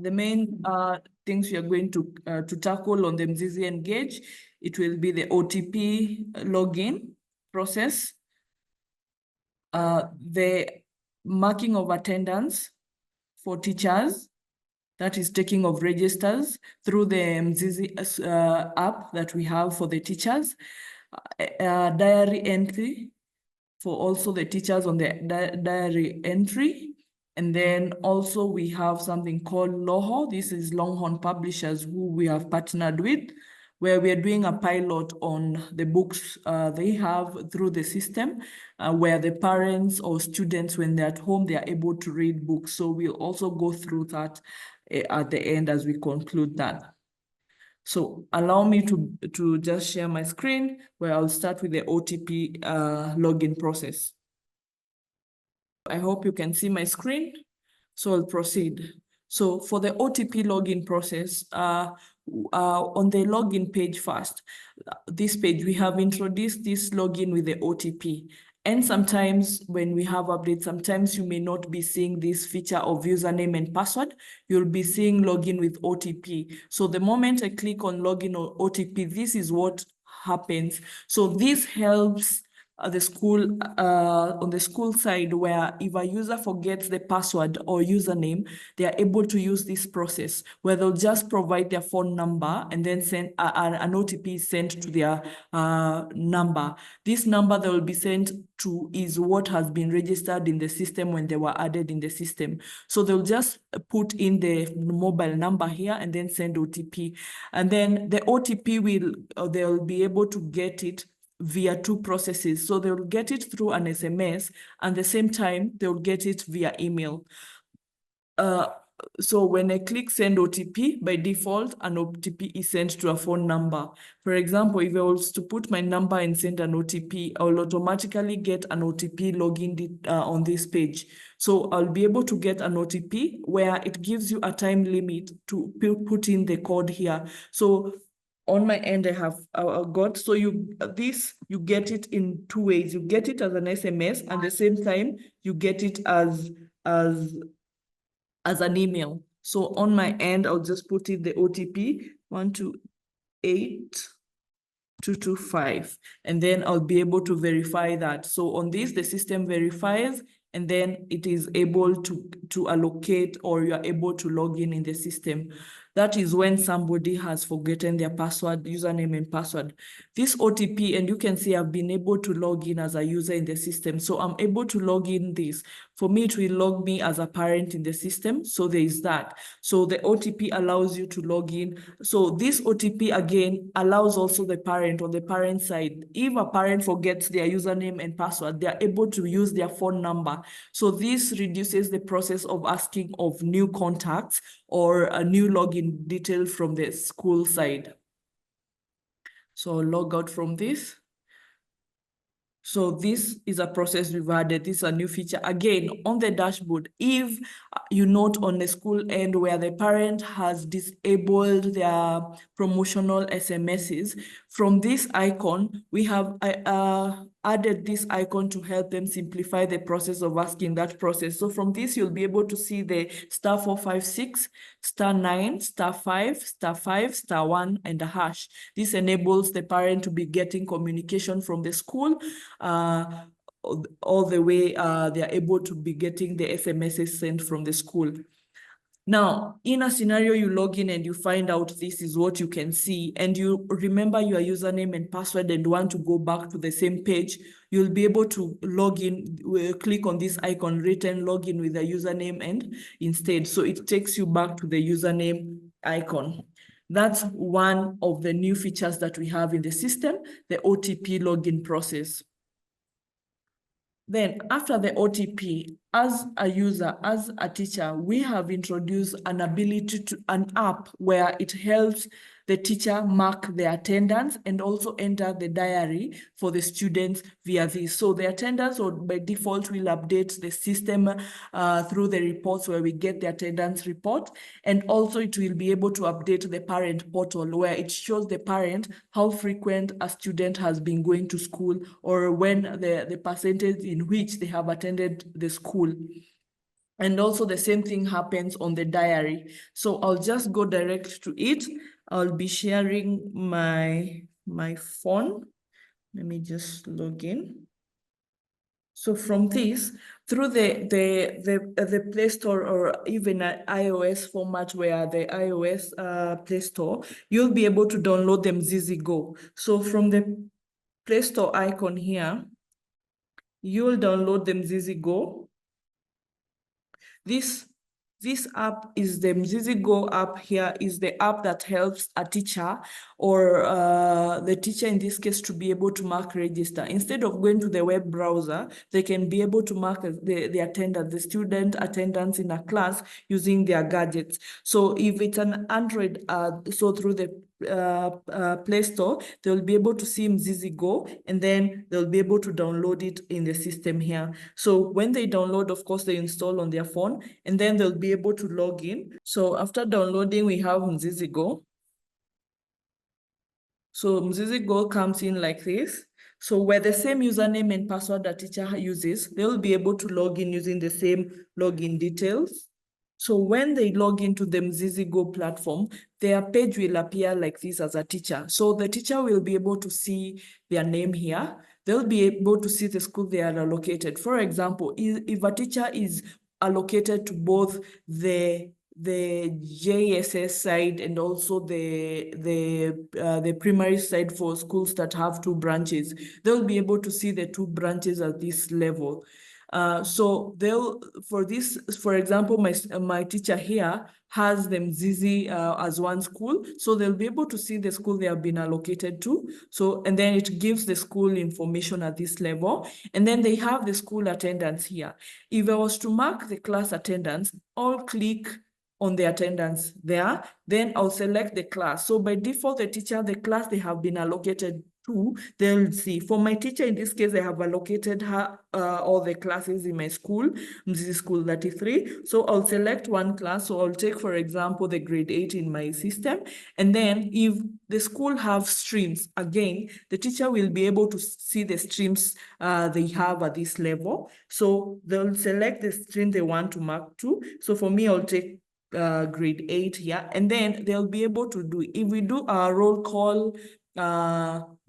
the main things we are going to tackle on the Mzizi Engage, it will be the OTP login process, the marking of attendance for teachers, that is taking of registers through the Mzizi app that we have for the teachers, diary entry for also the teachers on the diary entry. And then also we have something called LoHo. This is Longhorn Publishers, who we have partnered with, where we are doing a pilot on the books they have through the system, where the parents or students, when they're at home, they are able to read books. So we'll also go through that at the end as we conclude that. So allow me to just share my screen, where I'll start with the OTP login process. I hope you can see my screen. So I'll proceed. So for the OTP login process, on the login page first, this page, we have introduced this login with the OTP. And sometimes when we have updates, sometimes you may not be seeing this feature of username and password. You'll be seeing login with OTP. So the moment I click on login or OTP, this is what happens. So this helps the school on the school side, where if a user forgets the password or username, they are able to use this process where they'll just provide their phone number and then send an OTP sent to their number. This number they will be sent to is what has been registered in the system when they were added in the system. So they'll just put in the mobile number here and then send OTP. And then the OTP they'll be able to get it via two processes. So they'll get it through an SMS, and at the same time, they'll get it via email. So when I click send OTP, by default, an OTP is sent to a phone number. For example, if I was to put my number and send an OTP, I'll automatically get an OTP login on this page. So I'll be able to get an OTP where it gives you a time limit to put in the code here. So on my end, I have got, so you get it in two ways. You get it as an SMS, and at the same time, you get it as an email. So on my end, I'll just put in the OTP 128225, and then I'll be able to verify that. So on this, the system verifies, and then it is able to allocate, or you are able to log in the system. That is when somebody has forgotten their password, username and password. This OTP, and you can see I've been able to log in as a user in the system. So I'm able to log in this. For me, it will log me as a parent in the system. So there is that. So the OTP allows you to log in. So this OTP, again, allows also the parent on the parent side. If a parent forgets their username and password, they are able to use their phone number. So this reduces the process of asking of new contacts or a new login detail from the school side. So I'll log out from this. So this is a process we've added. This is a new feature. Again, on the dashboard, if you note on the school end where the parent has disabled their promotional SMSs, from this icon, we have added this icon to help them simplify the process of asking that process. So from this, you'll be able to see the *456, *9, *5, *5, *1, and a hash. This enables the parent to be getting communication from the school all the way they are able to be getting the SMSs sent from the school. Now, in a scenario, you log in and you find out this is what you can see, and you remember your username and password and want to go back to the same page, you'll be able to log in, click on this icon written login with a username and instead. So it takes you back to the username icon. That's one of the new features that we have in the system, the OTP login process. Then after the OTP, as a user, as a teacher, we have introduced an ability to an app where it helps the teacher mark the attendance and also enter the diary for the students via this. So the attendance, or by default, will update the system through the reports where we get the attendance report. And also it will be able to update the parent portal where it shows the parent how frequent a student has been going to school, or when the percentage in which they have attended the school. And also the same thing happens on the diary. So I'll just go direct to it. I'll be sharing my phone. Let me just log in. So from this, through the Play Store or even an iOS format where the iOS Play Store, you'll be able to download the Mzizi Go. So from the Play Store icon here, you'll download the Mzizi Go. This app is the Mzizi Go app here, is the app that helps a teacher or the teacher in this case to be able to mark register. Instead of going to the web browser, they can be able to mark the attendance, the student attendance in a class using their gadgets. So if it's an Android, so through the Play Store, they'll be able to see Mzizi Go, and then they'll be able to download it in the system here. So when they download, of course, they install on their phone, and then they'll be able to log in. So after downloading, we have Mzizi Go. So Mzizi Go comes in like this. So where the same username and password that teacher uses, they'll be able to log in using the same login details. So when they log into the Mzizi Go platform, their page will appear like this as a teacher. So the teacher will be able to see their name here. They'll be able to see the school they are allocated. For example, if a teacher is allocated to both the JSS side and also the primary side for schools that have 2 branches, they'll be able to see the 2 branches at this level. So for example, my teacher here has the Mzizi as one school, so they'll be able to see the school they have been allocated to. So, and then it gives the school information at this level, and then they have the school attendance here. If I was to mark the class attendance, I'll click on the attendance there, then I'll select the class. So by default, the class they have been allocated to, they'll see. For my teacher, in this case, I have allocated her all the classes in my school, Mzizi School 33. So I'll select one class. So I'll take, for example, the grade 8 in my system. And then if the school have streams, again, the teacher will be able to see the streams they have at this level. So they'll select the stream they want to mark to. So for me, I'll take grade 8 here, and then they'll be able to do, if we do a roll call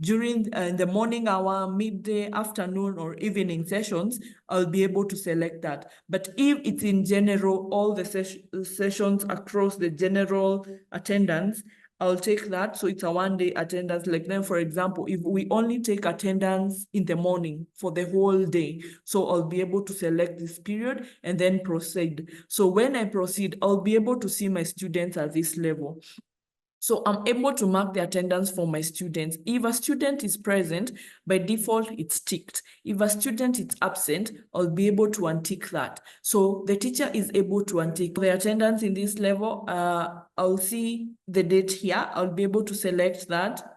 during in the morning hour, midday, afternoon, or evening sessions, I'll be able to select that. But if it's in general, all the sessions across the general attendance, I'll take that. So it's a 1-day attendance. Like then, for example, if we only take attendance in the morning for the whole day, so I'll be able to select this period and then proceed. So when I proceed, I'll be able to see my students at this level. So I'm able to mark the attendance for my students. If a student is present, by default, it's ticked. If a student is absent, I'll be able to untick that. So the teacher is able to untick the attendance in this level. I'll see the date here. I'll be able to select that.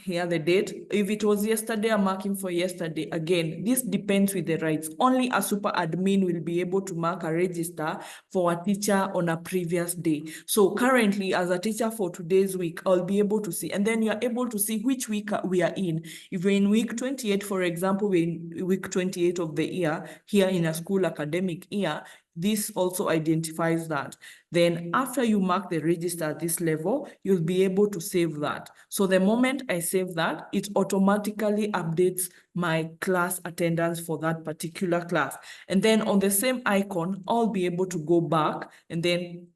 Here the date. If it was yesterday, I'm marking for yesterday. Again, this depends with the rights. Only a super admin will be able to mark a register for a teacher on a previous day. So currently, as a teacher for today's week, I'll be able to see, and then you're able to see which week we are in. If we're in week 28, for example, we're in week 28 of the year here in a school academic year, this also identifies that. Then after you mark the register at this level, you'll be able to save that. So the moment I save that, it automatically updates my class attendance for that particular class. And then on the same icon, I'll be able to go back, and then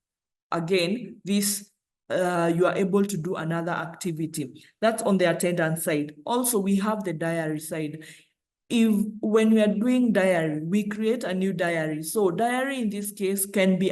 again, this you are able to do another activity. That's on the attendance side. Also, we have the diary side. When we are doing diary, we create a new diary. So diary in this case can be,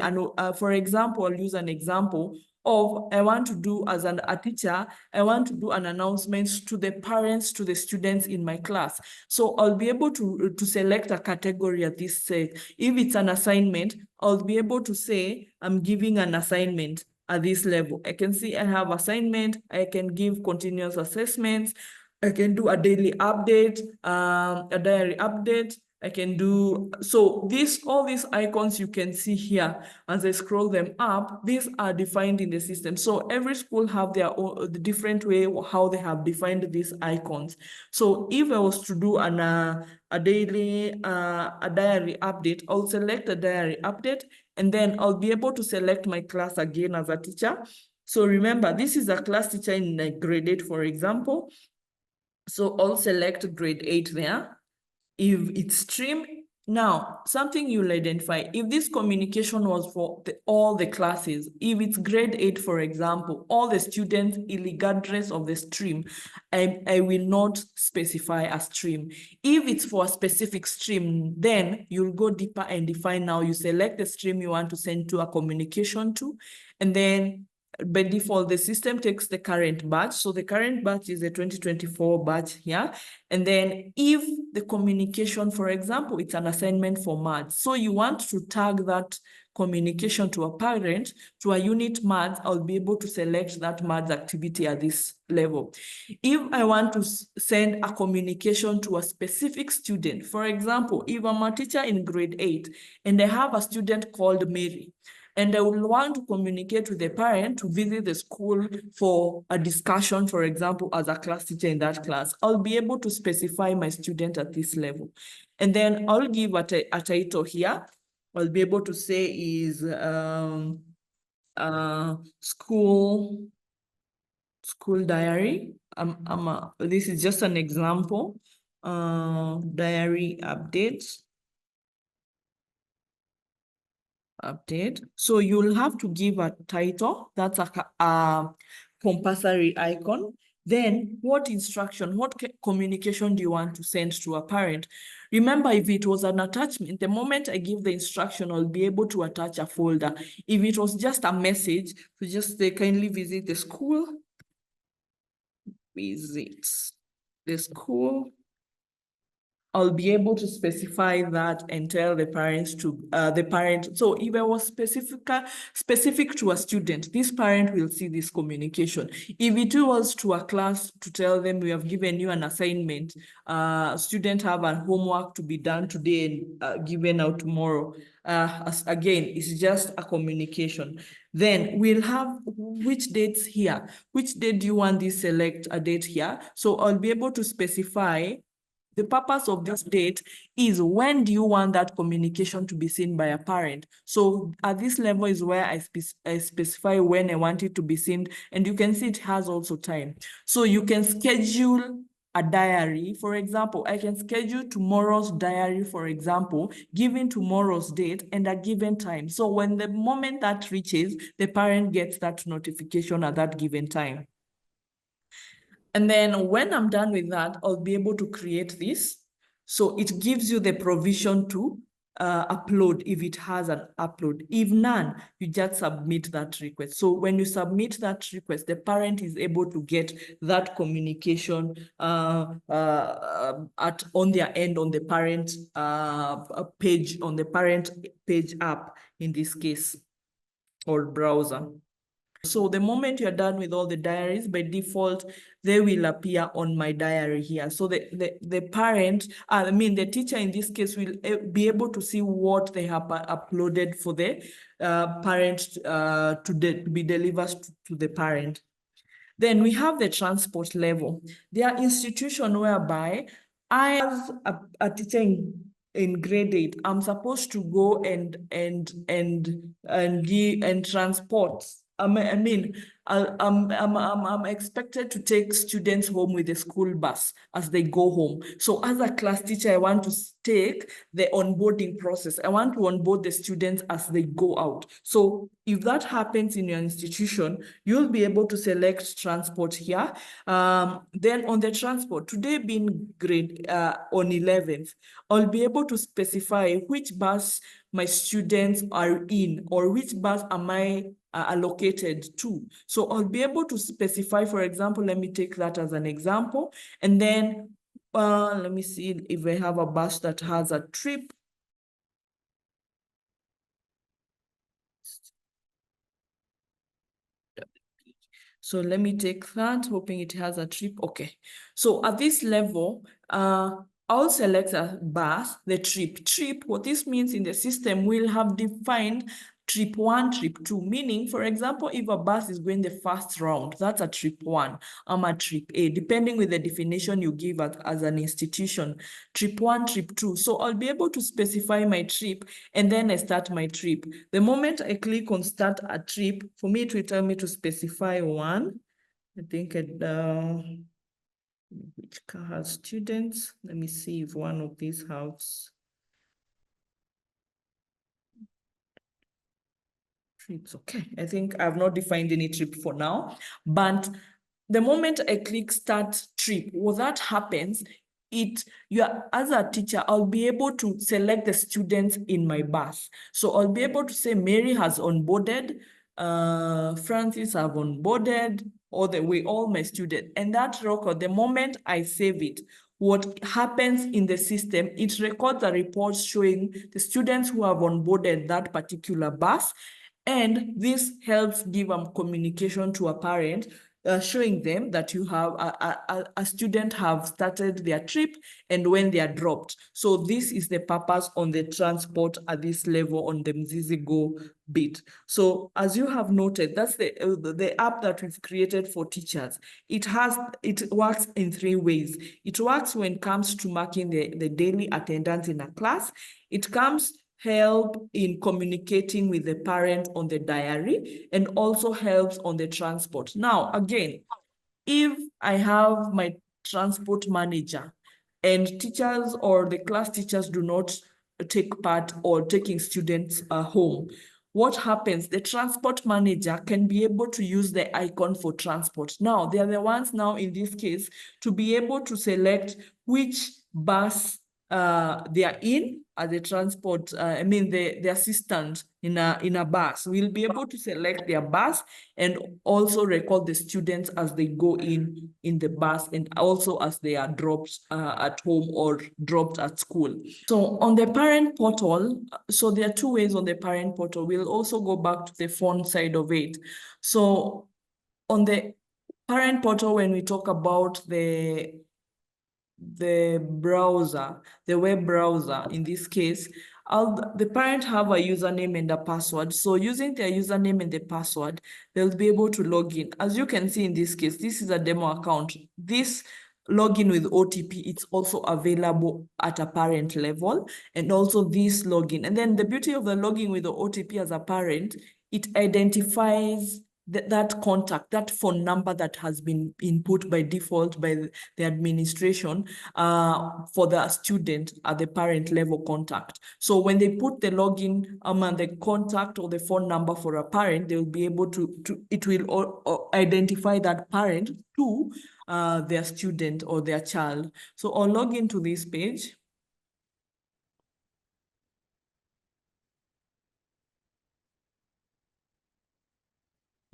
for example, I'll use an example of, I want to do as a teacher, I want to do an announcement to the parents, to the students in my class. So I'll be able to select a category at this stage. If it's an assignment, I'll be able to say, I'm giving an assignment at this level. I can see I have assignment, I can give continuous assessments, I can do a daily update, a diary update. I can do, so all these icons you can see here, as I scroll them up, these are defined in the system. So every school have their own, the different way how they have defined these icons. So if I was to do a daily, a diary update, I'll select a diary update, and then I'll be able to select my class again as a teacher. So remember, this is a class teacher in like grade 8, for example. So I'll select grade 8 there. If it's stream, now something you'll identify, if this communication was for all the classes, if it's grade 8, for example, all the students, regardless of the stream, I will not specify a stream. If it's for a specific stream, then you'll go deeper and define. Now you select the stream you want to send to a communication to, and then by default, the system takes the current batch. So the current batch is the 2024 batch here. And then if the communication, for example, it's an assignment for maths, so you want to tag that communication to a parent, to a unit maths, I'll be able to select that maths activity at this level. If I want to send a communication to a specific student, for example, if I'm a teacher in grade 8 and I have a student called Mary, and I will want to communicate with the parent to visit the school for a discussion, for example, as a class teacher in that class, I'll be able to specify my student at this level. And then I'll give a title here. I'll be able to say is school diary. This is just an example. Diary updates. Update. So you'll have to give a title. That's a compulsory icon. Then what instruction, what communication do you want to send to a parent? Remember, if it was an attachment, the moment I give the instruction, I'll be able to attach a folder. If it was just a message, to just say, kindly visit the school. Visit the school. I'll be able to specify that and tell the parents to the parent. So if I was specific to a student, this parent will see this communication. If it was to a class, to tell them we have given you an assignment, student have a homework to be done today and given out tomorrow. Again, it's just a communication. Then we'll have which dates here. Which date do you want this select a date here? So I'll be able to specify the purpose of this date is when do you want that communication to be seen by a parent? So at this level is where I specify when I want it to be seen, and you can see it has also time. So you can schedule a diary. For example, I can schedule tomorrow's diary, for example, given tomorrow's date and a given time. So when the moment that reaches, the parent gets that notification at that given time. And then when I'm done with that, I'll be able to create this. So it gives you the provision to upload if it has an upload. If none, you just submit that request. So when you submit that request, the parent is able to get that communication on their end, on the parent page, on the parent page app in this case, or browser. So the moment you're done with all the diaries, by default, they will appear on my diary here. So the parent, the teacher in this case will be able to see what they have uploaded for the parent to be delivered to the parent. Then we have the transport level. There are institutions whereby I, as a teacher in grade 8, I'm supposed to go and transport. I'm expected to take students home with the school bus as they go home. So as a class teacher, I want to take the onboarding process. I want to onboard the students as they go out. So if that happens in your institution, you'll be able to select transport here. Then on the transport, today being grade on 11th, I'll be able to specify which bus my students are in, or which bus am I allocated to. So I'll be able to specify, for example, let me take that as an example. And then let me see if I have a bus that has a trip. So let me take that, hoping it has a trip. Okay. So at this level, I'll select a bus, the trip. Trip, what this means in the system, we'll have defined trip 1, trip 2, meaning, for example, if a bus is going the first round, that's a trip 1, a trip A, depending with the definition you give as an institution, trip 1, trip 2. So I'll be able to specify my trip, and then I start my trip. The moment I click on start a trip, for me, it will tell me to specify 1. I think which car has students? Let me see if one of these has trips. Okay, I think I've not defined any trip for now, but the moment I click start trip, what that happens, as a teacher, I'll be able to select the students in my bus. So I'll be able to say Mary has onboarded, Francis have onboarded, all the way, all my students. And that record, the moment I save it, what happens in the system, it records a report showing the students who have onboarded that particular bus. And this helps give communication to a parent, showing them that you have a student have started their trip and when they are dropped. So this is the purpose on the transport at this level on the Mzizi Go bit. So as you have noted, that's the app that we've created for teachers. It works in 3 ways. It works when it comes to marking the daily attendance in a class. It comes help in communicating with the parent on the diary, and also helps on the transport. Now, again, if I have my transport manager and teachers or the class teachers do not take part or taking students home, what happens? The transport manager can be able to use the icon for transport. Now, they are the ones now in this case to be able to select which bus they are in as a transport, the assistant in a bus will be able to select their bus and also record the students as they go in the bus, and also as they are dropped at home or dropped at school. So on the parent portal, so there are 2 ways on the parent portal. We'll also go back to the phone side of it. So on the parent portal, when we talk about the browser, the web browser, in this case, the parent have a username and a password. So using their username and the password, they'll be able to log in. As you can see in this case, this is a demo account. This login with OTP, it's also available at a parent level, and also this login. And then the beauty of the login with the OTP as a parent, it identifies that contact, that phone number that has been input by default by the administration for the student at the parent level contact. So when they put the login and the contact or the phone number for a parent, they will be able it will identify that parent to their student or their child. So I'll log into this page.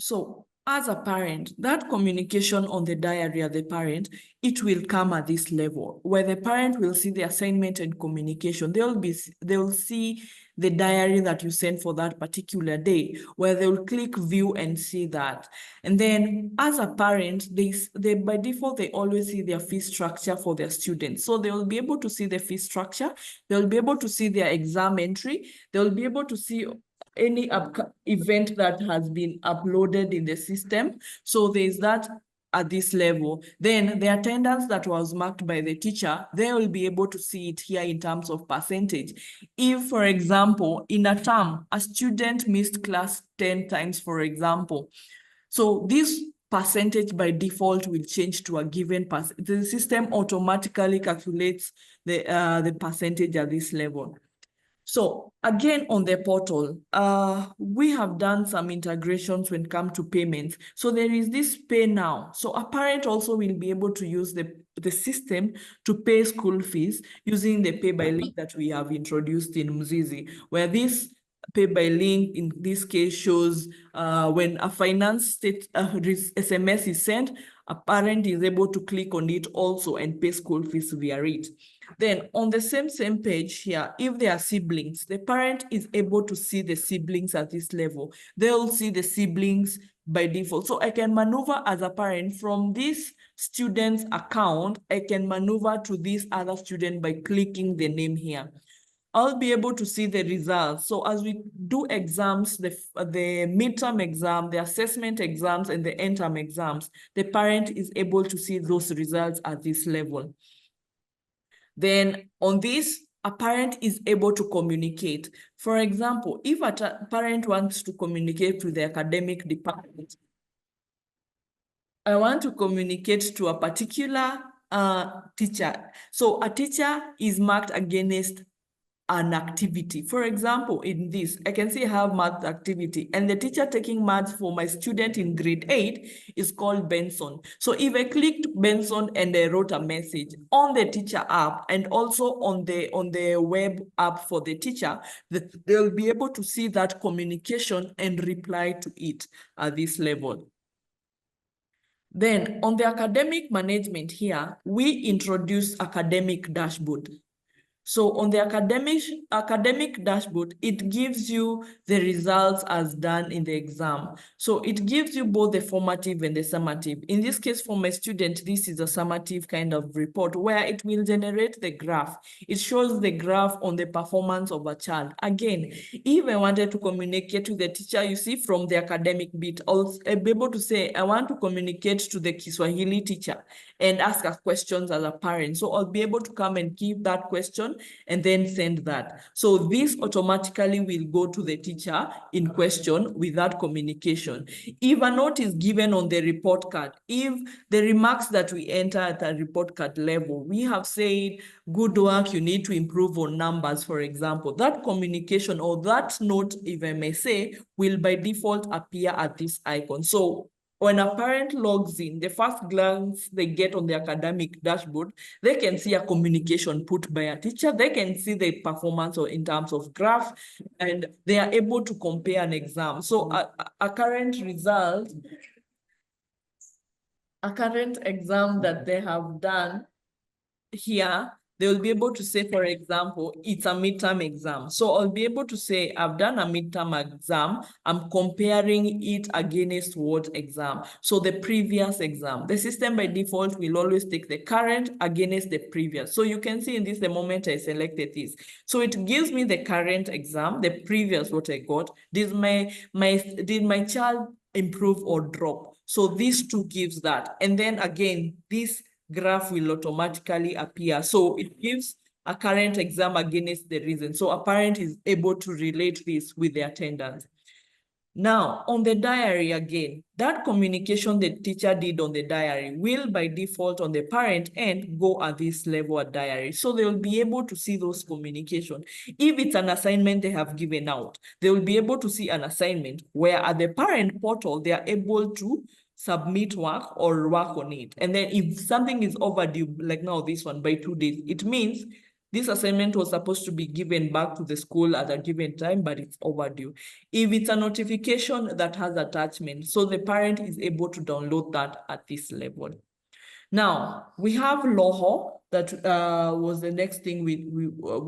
So as a parent, that communication on the diary of the parent, it will come at this level where the parent will see the assignment and communication. They'll see the diary that you sent for that particular day, where they'll click view and see that. And then as a parent, they by default, they always see their fee structure for their students. So they'll be able to see the fee structure. They'll be able to see their exam entry. They'll be able to see any event that has been uploaded in the system. So there's that at this level. Then the attendance that was marked by the teacher, they will be able to see it here in terms of percentage. If, for example, in a term, a student missed class 10 times, for example, so this percentage by default will change to a given percentage. The system automatically calculates the percentage at this level. So again, on the portal, we have done some integrations when it comes to payments. So there is this pay now. So a parent also will be able to use the system to pay school fees using the pay by link that we have introduced in Mzizi, where this pay by link in this case shows when a finance SMS is sent, a parent is able to click on it also and pay school fees via it. Then on the same page here, if there are siblings, the parent is able to see the siblings at this level. They'll see the siblings by default. So I can maneuver as a parent from this student's account, I can maneuver to this other student by clicking the name here. I'll be able to see the results. So as we do exams, the midterm exam, the assessment exams, and the end term exams, the parent is able to see those results at this level. Then on this, a parent is able to communicate. For example, if a parent wants to communicate to the academic department, I want to communicate to a particular teacher. So a teacher is marked against an activity. For example, in this, I can see I have math activity, and the teacher taking maths for my student in grade 8 is called Benson. So if I clicked Benson and I wrote a message on the teacher app and also on the web app for the teacher, they'll be able to see that communication and reply to it at this level. Then on the academic management here, we introduce academic dashboard. So on the academic dashboard, it gives you the results as done in the exam. So it gives you both the formative and the summative. In this case, for my student, this is a summative kind of report where it will generate the graph. It shows the graph on the performance of a child. Again, if I wanted to communicate to the teacher, you see from the academic bit, I'll be able to say, I want to communicate to the Kiswahili teacher and ask her questions as a parent. So I'll be able to come and give that question and then send that. So this automatically will go to the teacher in question with that communication. If a note is given on the report card, if the remarks that we enter at a report card level, we have said, good work, you need to improve on numbers, for example, that communication or that note, if I may say, will by default appear at this icon. So when a parent logs in, the first glance they get on the academic dashboard, they can see a communication put by a teacher, they can see the performance or in terms of graph, and they are able to compare an exam. So a current result, a current exam that they have done here, they will be able to say, for example, it's a midterm exam. So I'll be able to say, I've done a midterm exam. I'm comparing it against what exam? So the previous exam. The system by default will always take the current against the previous. So you can see in this, the moment I selected this. So it gives me the current exam, the previous what I got. Did my child improve or drop? So these two gives that. And then again, this graph will automatically appear. So it gives a current exam against the reason. So a parent is able to relate this with the attendance. Now, on the diary again, that communication the teacher did on the diary will by default on the parent end go at this level at diary. So they will be able to see those communication. If it's an assignment they have given out, they will be able to see an assignment where at the parent portal, they are able to submit work or work on it. And then if something is overdue, like now this one by 2 days, it means this assignment was supposed to be given back to the school at a given time, but it's overdue. If it's a notification that has attachment, so the parent is able to download that at this level. Now, we have LoHo. That was the next thing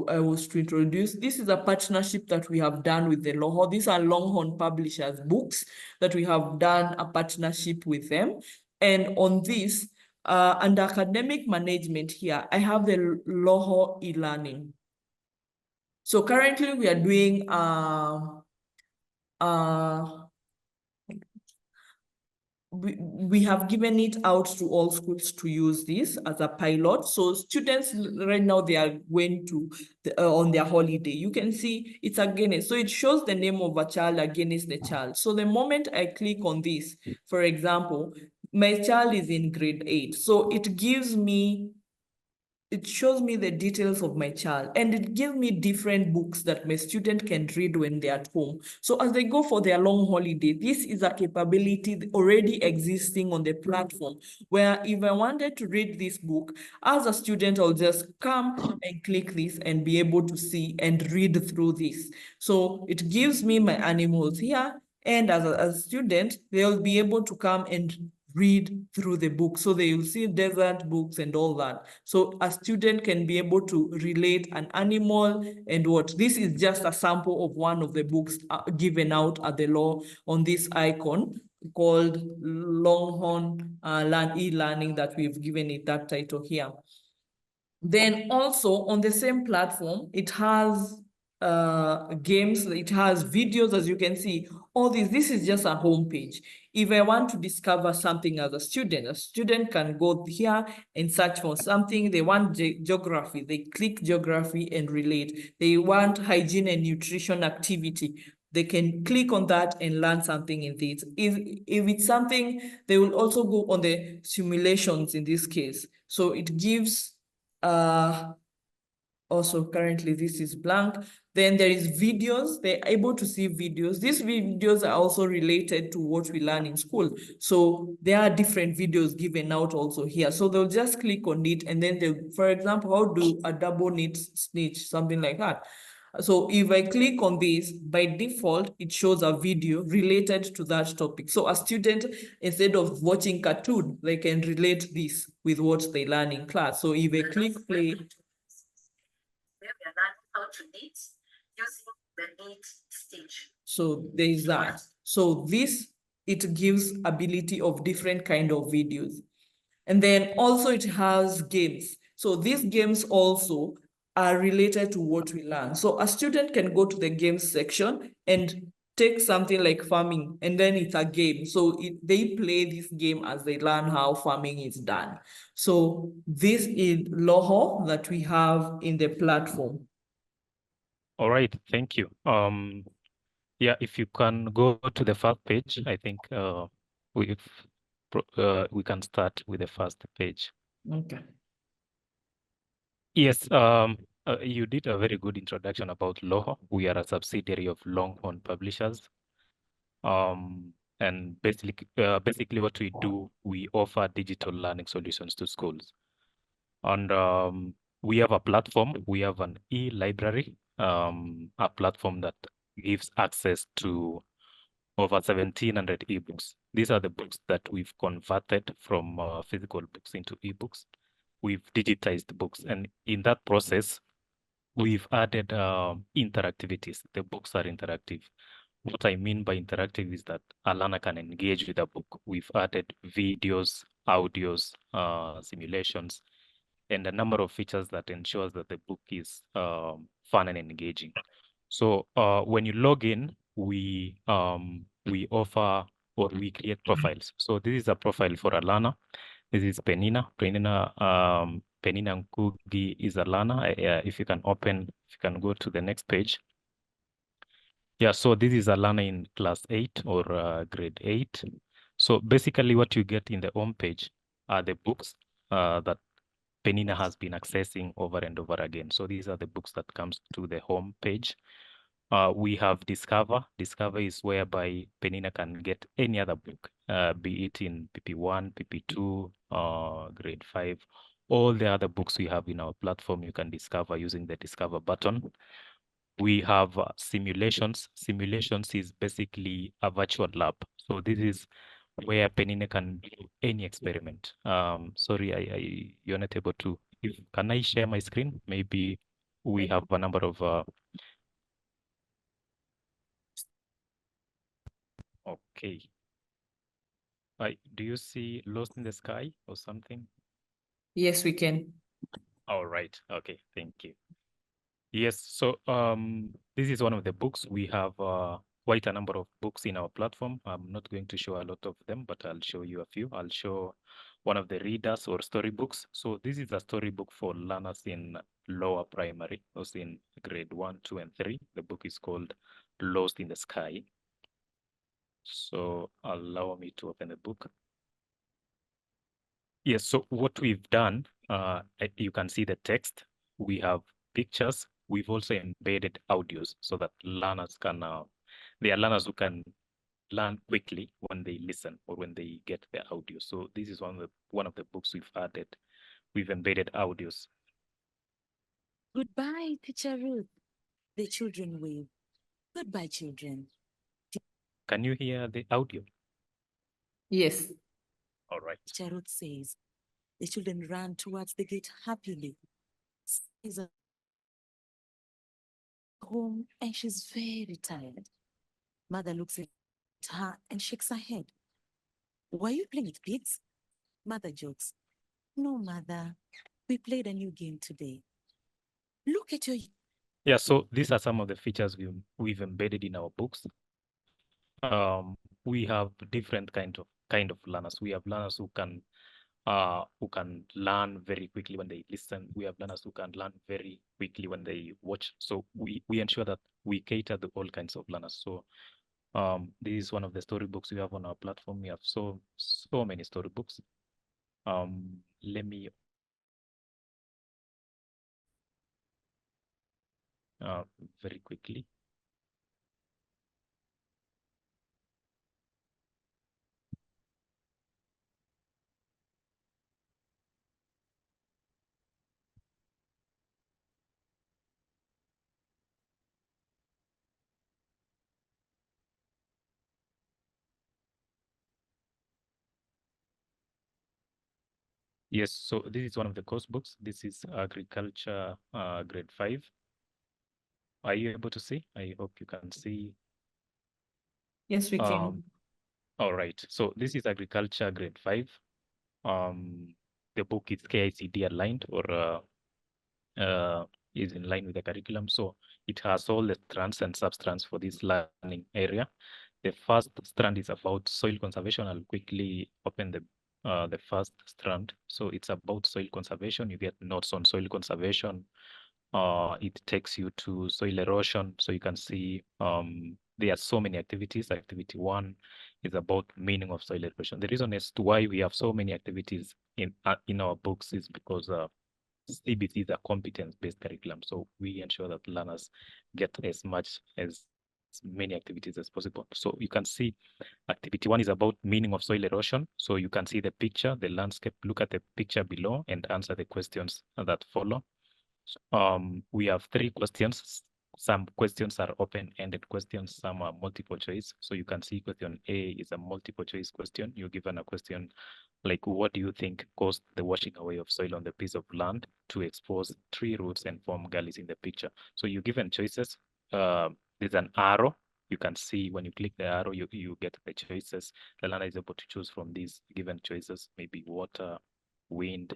I was to introduce. This is a partnership that we have done with the LoHo. These are Longhorn Publishers books that we have done a partnership with them. And on this, under academic management here, I have the LoHo e-learning. So currently we are doing we have given it out to all schools to use this as a pilot. So students right now, they are going to on their holiday. You can see it's against, so it shows the name of a child against the child. So the moment I click on this, for example, my child is in grade 8. So it gives me, it shows me the details of my child, and it gives me different books that my student can read when they're at home. So as they go for their long holiday, this is a capability already existing on the platform, where if I wanted to read this book, as a student, I'll just come and click this and be able to see and read through this. So it gives me my animals here, and as a student, they'll be able to come and read through the book. So they will see desert books and all that. So a student can be able to relate an animal and what. This is just a sample of one of the books given out at the law on this icon. called Longhorn e-learning that we've given it that title here. Then also on the same platform, it has games, it has videos, as you can see. All this is just a homepage. If I want to discover something as a student can go here and search for something. They want geography, they click geography and relate. They want hygiene and nutrition activity, they can click on that and learn something in this. If it's something, they will also go on the simulations in this case. So it gives also currently this is blank. Then there is videos, they're able to see videos. These videos are also related to what we learn in school. So there are different videos given out also here. So they'll just click on it and then they, for example, how do a double knit stitch, something like that. So if I click on this, by default, it shows a video related to that topic. So a student, instead of watching cartoon, they can relate this with what they learn in class. So if I click play, where we are learning how to knit using the knit stitch. So there is that. So this, it gives ability of different kind of videos. And then also it has games. So these games also are related to what we learn. So a student can go to the games section and take something like farming, and then it's a game. So they play this game as they learn how farming is done. So this is LoHo that we have in the platform. All right, thank you. Yeah, if you can go to the first page, I think we can start with the first page. Okay. Yes, you did a very good introduction about LoHo. We are a subsidiary of Longhorn Publishers. And basically what we do, we offer digital learning solutions to schools. And we have a platform, we have an e-library, a platform that gives access to over 1,700 ebooks. These are the books that we've converted from physical books into ebooks. We've digitized books, and in that process, we've added interactivities. The books are interactive. What I mean by interactive is that a learner can engage with a book. We've added videos, audios, simulations, and a number of features that ensures that the book is fun and engaging. So when you log in, we offer or we create profiles. So this is a profile for a learner. This is Penina. Penina Nkugi is a learner. If you can go to the next page. Yeah, so this is a learner in class 8 or grade 8. So basically what you get in the home page are the books that Penina has been accessing over and over again. So these are the books that comes to the home page. We have Discover. Discover is whereby Penina can get any other book, be it in PP1, PP2, grade 5. All the other books we have in our platform, you can discover using the Discover button. We have simulations. Simulations is basically a virtual lab. So this is where Penina can do any experiment. Sorry, you're not able to. Can I share my screen? Maybe we have a number of. Okay. Do you see Lost in the Sky or something? Yes, we can. All right. Okay. Thank you. Yes. So this is one of the books. We have quite a number of books in our platform. I'm not going to show a lot of them, but I'll show you a few. I'll show one of the readers or storybooks. So this is a storybook for learners in lower primary, those in grade 1, 2, and 3. The book is called Lost in the Sky. So allow me to open the book. Yes, so what we've done, you can see the text. We have pictures. We've also embedded audios so that learners can, there are learners who can learn quickly when they listen or when they get the audio. So this is one of the books we've added. We've embedded audios. Goodbye, Teacher Ruth. The children wave. Goodbye, children. Can you hear the audio? Yes. All right. Teacher Ruth says, the children ran towards the gate happily. She's home and she's very tired. Mother looks at her and shakes her head. Were you playing with pigs? Mother jokes. No, mother. We played a new game today. Look at your... Yeah, so these are some of the features we've embedded in our books. We have different kind of learners. We have learners who can learn very quickly when they listen. We have learners who can learn very quickly when they watch. So we ensure that we cater to all kinds of learners. So this is one of the storybooks we have on our platform. We have so many storybooks. Let me very quickly. Yes, so this is one of the course books. This is agriculture grade 5. Are you able to see? I hope you can see. Yes, we can. All right. So this is agriculture grade 5. The book is KICD aligned or is in line with the curriculum. So it has all the strands and substrands for this learning area. The first strand is about soil conservation. I'll quickly open the first strand. So it's about soil conservation. You get notes on soil conservation. It takes you to soil erosion. So you can see there are so many activities. Activity 1 is about meaning of soil erosion. The reason as to why we have so many activities in our books is because CBC is a competence-based curriculum. So we ensure that learners get as many activities as possible. So you can see activity 1 is about meaning of soil erosion. So you can see the picture, the landscape, look at the picture below and answer the questions that follow. We have 3 questions. Some questions are open-ended questions, some are multiple choice. So you can see question A is a multiple choice question. You're given a question like, what do you think caused the washing away of soil on the piece of land to expose tree roots and form gullies in the picture? So you're given choices. There's an arrow. You can see when you click the arrow, you get the choices. The learner is able to choose from these given choices, maybe water, wind,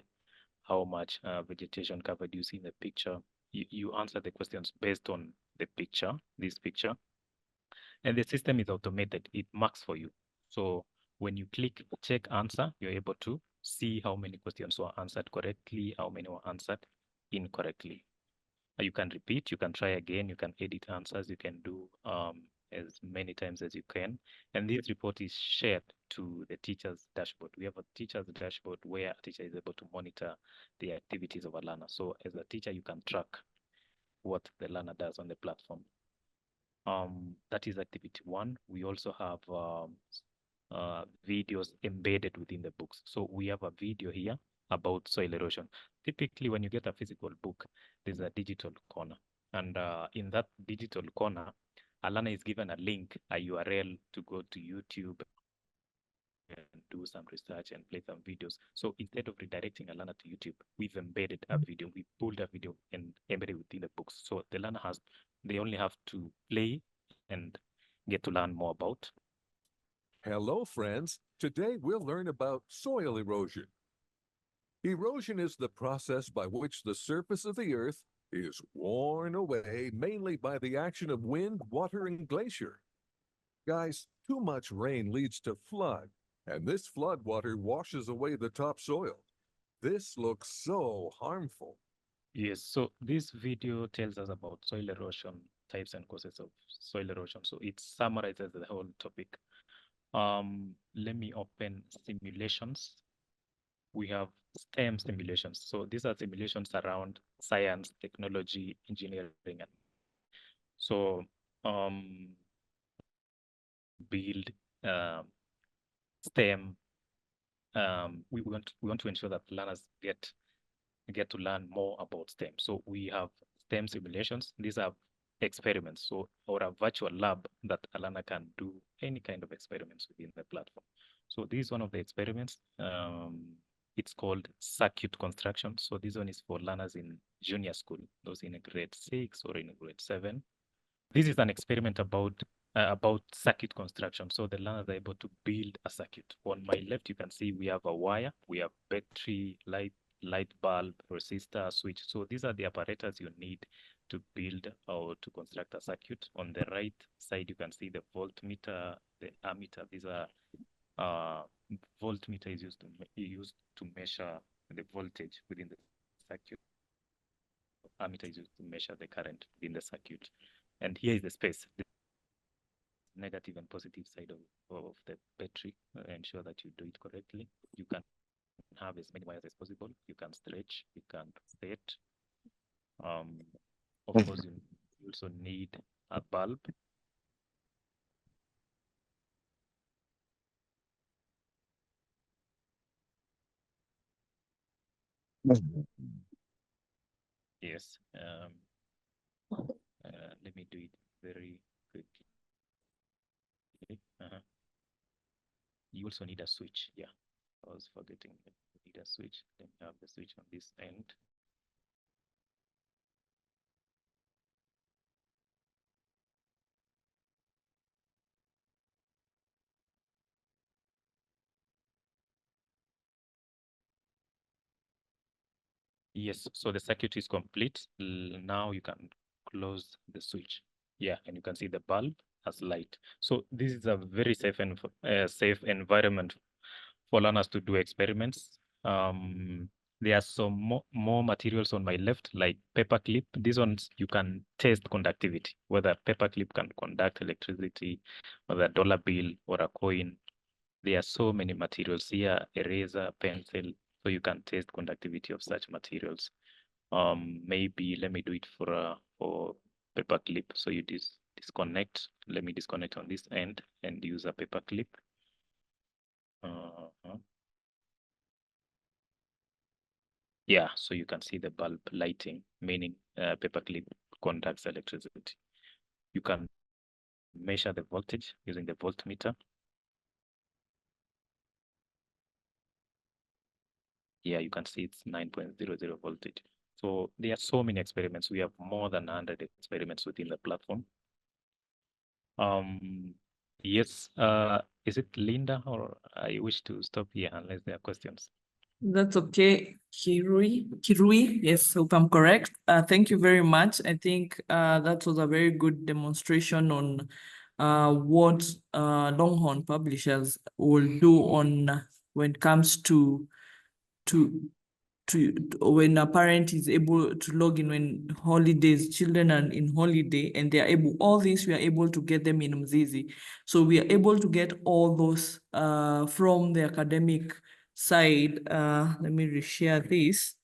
how much vegetation cover do you see in the picture. You answer the questions based on the picture, this picture. And the system is automated. It marks for you. So when you click check answer, you're able to see how many questions were answered correctly, how many were answered incorrectly. You can repeat, you can try again, you can edit answers, you can do as many times as you can. And this report is shared to the teacher's dashboard. We have a teacher's dashboard where a teacher is able to monitor the activities of a learner. So as a teacher, you can track what the learner does on the platform. That is activity 1. We also have videos embedded within the books. So we have a video here about soil erosion. Typically, when you get a physical book, there's a digital corner. And in that digital corner, a learner is given a link, a URL to go to YouTube and do some research and play some videos. So instead of redirecting a learner to YouTube, we've embedded a video. We pulled a video and embedded within the books. So the learner they only have to play and get to learn more about. Hello, friends. Today we'll learn about soil erosion. Erosion is the process by which the surface of the earth is worn away mainly by the action of wind, water, and glacier. Guys, too much rain leads to flood, and this flood water washes away the topsoil. This looks so harmful. Yes, so this video tells us about soil erosion, types and causes of soil erosion. So it summarizes the whole topic. Let me open simulations. We have STEM simulations. So these are simulations around science, technology, engineering. So build STEM. We want to ensure that learners get to learn more about STEM. So we have STEM simulations. These are experiments, so or a virtual lab that a learner can do any kind of experiments within the platform. So this is one of the experiments. It's called circuit construction. So this one is for learners in junior school, those in grade 6 or in grade 7. This is an experiment about about circuit construction. So the learners are able to build a circuit. On my left, you can see we have a wire, we have battery, light bulb, resistor, switch. So these are the apparatus you need to build or to construct a circuit. On the right side, you can see the voltmeter, the ammeter. These are voltmeter is used to measure the voltage within the circuit. Ammeter is used to measure the current within the circuit. And here is the space, the negative and positive side of the battery. Ensure that you do it correctly. You can have as many wires as possible. You can stretch, you can set. Of course, you also need a bulb. Yes. Let me do it very quickly. You also need a switch. Yeah, I was forgetting. You need a switch. Then you have the switch on this end. Yes, so the circuit is complete. Now you can close the switch. Yeah, and you can see the bulb has light. So this is a very safe and safe environment for learners to do experiments. There are some more materials on my left, like paperclip. These ones you can test conductivity, whether paperclip can conduct electricity, whether a dollar bill or a coin. There are so many materials here, eraser, pencil, so you can test conductivity of such materials. Maybe let me do it for paperclip. So you disconnect. Let me disconnect on this end and use a paperclip. Yeah, so you can see the bulb lighting, meaning paperclip conducts electricity. You can measure the voltage using the voltmeter. Yeah, you can see it's 9.00 voltage. So there are so many experiments. We have more than 100 experiments within the platform. Yes, is it Linda, or I wish to stop here unless there are questions? That's okay, Kirui, yes, hope I'm correct. Thank you very much. I think that was a very good demonstration on what Longhorn publishers will do on when it comes to when a parent is able to log in when holidays, children are in holiday and they are able, all this we are able to get them in Mzizi. So we are able to get all those from the academic side. Let me reshare this.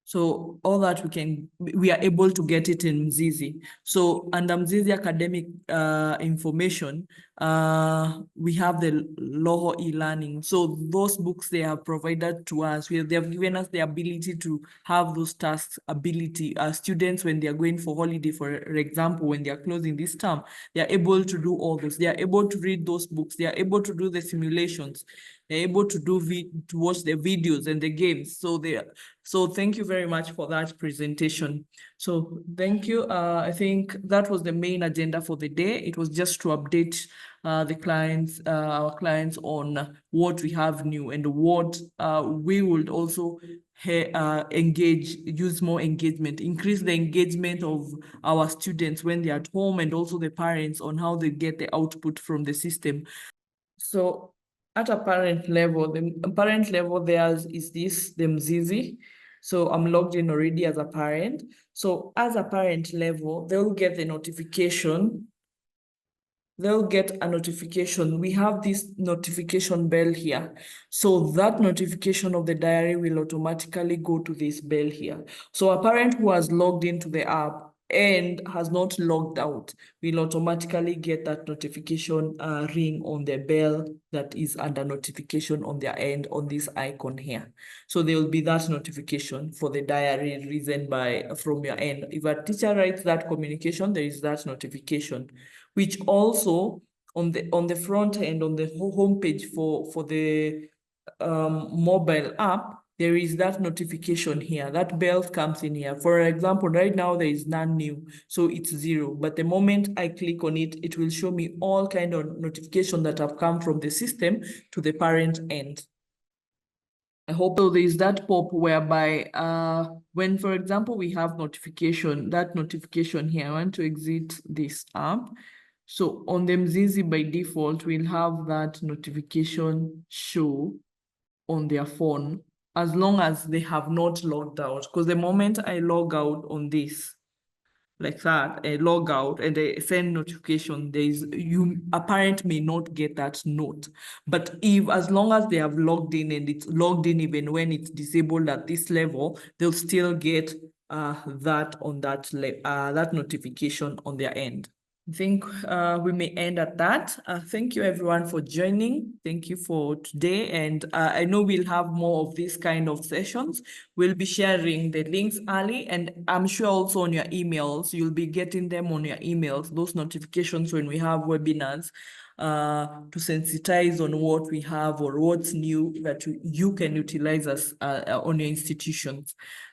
So all that we are able to get it in Mzizi. So under Mzizi academic information, we have the LoHo e-learning. So those books they have provided to us, they have given us the ability to have those tasks ability. Students, when they are going for holiday, for example, when they are closing this term, they are able to do all this. They are able to read those books. They are able to do the simulations. They're able to to watch the videos and the games. So thank you very much for that presentation. So thank you. I think that was the main agenda for the day. It was just to update the clients, our clients on what we have new and what we would also use more engagement, increase the engagement of our students when they're at home, and also the parents on how they get the output from the system. So at a parent level, the parent level there is this, the Mzizi. So I'm logged in already as a parent. So as a parent level, they'll get the notification. They'll get a notification. We have this notification bell here. So that notification of the diary will automatically go to this bell here. So a parent who has logged into the app and has not logged out will automatically get that notification ring on the bell that is under notification on their end on this icon here. So there will be that notification for the diary reason from your end. If a teacher writes that communication, there is that notification, which also on the front end, on the home page for the mobile app, there is that notification here, that bell comes in here. For example, right now there is none new, so it's 0. But the moment I click on it, it will show me all kind of notifications that have come from the system to the parent end. I hope so. There is that pop whereby when, for example, we have notification, that notification here, I want to exit this app. So on the Mzizi by default, we'll have that notification show on their phone as long as they have not logged out. Because the moment I log out on this, like that, I log out and I send notification, a parent may not get that note. But as long as they have logged in and it's logged in even when it's disabled at this level, they'll still get that on that notification on their end. I think we may end at that. Thank you everyone for joining. Thank you for today. And I know we'll have more of these kind of sessions. We'll be sharing the links early, and I'm sure also on your emails, you'll be getting them on your emails, those notifications when we have webinars to sensitize on what we have or what's new that you can utilize as on your institutions.